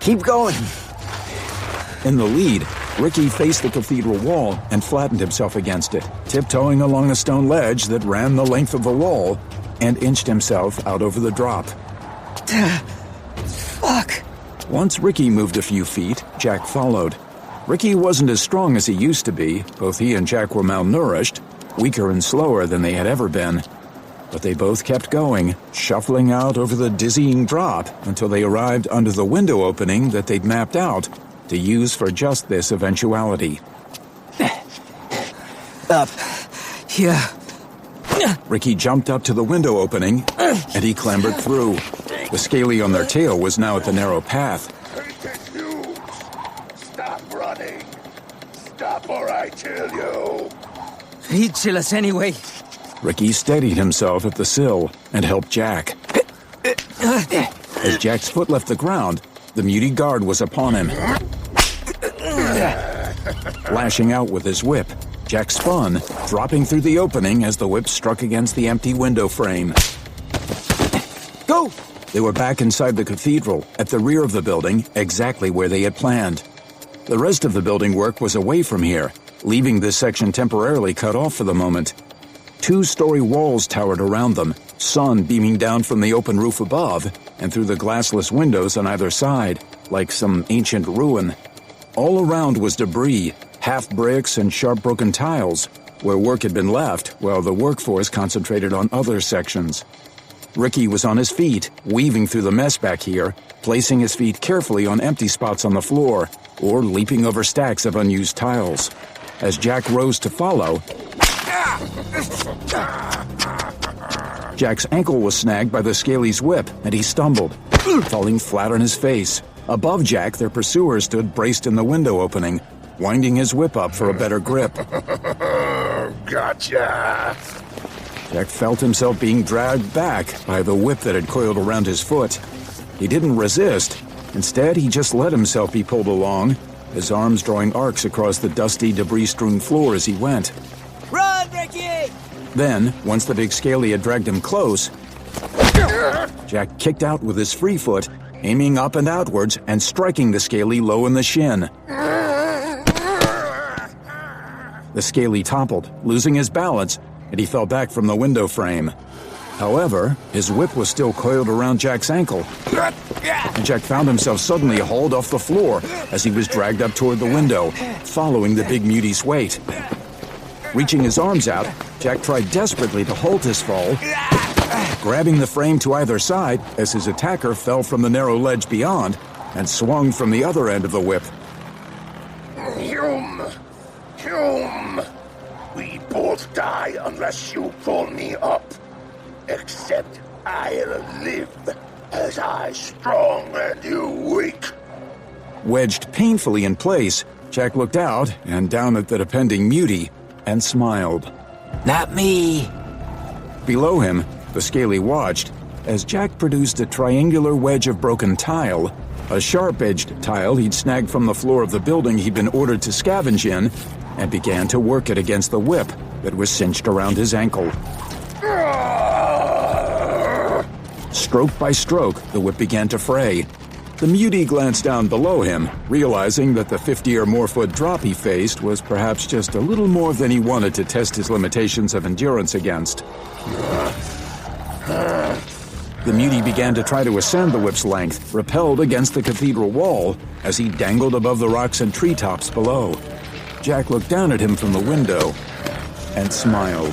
Keep going. In the lead, Ricky faced the cathedral wall and flattened himself against it, tiptoeing along a stone ledge that ran the length of the wall, and inched himself out over the drop. Fuck. Once Ricky moved a few feet, Jack followed. Ricky wasn't as strong as he used to be. Both he and Jack were malnourished, weaker and slower than they had ever been. But they both kept going, shuffling out over the dizzying drop until they arrived under the window opening that they'd mapped out to use for just this eventuality. Up. Here. Ricky jumped up to the window opening, and he clambered through. The scaly on their tail was now at the narrow path. Stop running. Stop or I kill you. He'd chill us anyway. Ricky steadied himself at the sill and helped Jack. As Jack's foot left the ground, the Mutie guard was upon him. Lashing out with his whip, Jack spun, dropping through the opening as the whip struck against the empty window frame. Go! They were back inside the cathedral, at the rear of the building, exactly where they had planned. The rest of the building work was away from here, leaving this section temporarily cut off for the moment. 2-story walls towered around them, sun beaming down from the open roof above and through the glassless windows on either side, like some ancient ruin. All around was debris, half bricks and sharp broken tiles, where work had been left while the workforce concentrated on other sections. Ricky was on his feet, weaving through the mess back here, placing his feet carefully on empty spots on the floor, or leaping over stacks of unused tiles. As Jack rose to follow, Jack's ankle was snagged by the scaly's whip, and he stumbled, falling flat on his face. Above Jack, their pursuer stood braced in the window opening, winding his whip up for a better grip. Gotcha. Jack felt himself being dragged back by the whip that had coiled around his foot. He didn't resist. Instead, he just let himself be pulled along, his arms drawing arcs across the dusty, debris-strewn floor as he went. Run, Ricky! Then, once the big scaly had dragged him close, Jack kicked out with his free foot, aiming up and outwards and striking the scaly low in the shin. The scaly toppled, losing his balance, and he fell back from the window frame. However, his whip was still coiled around Jack's ankle, and Jack found himself suddenly hauled off the floor as he was dragged up toward the window, following the big Mutie's weight. Reaching his arms out, Jack tried desperately to halt his fall, grabbing the frame to either side as his attacker fell from the narrow ledge beyond and swung from the other end of the whip. Hume! We both die unless you pull me up. Except I'll live as I strong and you weak. Wedged painfully in place, Jack looked out and down at the depending Mutie and smiled. Not me. Below him, the scaly watched as Jack produced a triangular wedge of broken tile, a sharp-edged tile he'd snagged from the floor of the building he'd been ordered to scavenge in, and began to work it against the whip that was cinched around his ankle. Stroke by stroke, the whip began to fray. The Mutie glanced down below him, realizing that the 50 or more foot drop he faced was perhaps just a little more than he wanted to test his limitations of endurance against. The Mutie began to try to ascend the whip's length, repelled against the cathedral wall as he dangled above the rocks and treetops below. Jack looked down at him from the window and smiled.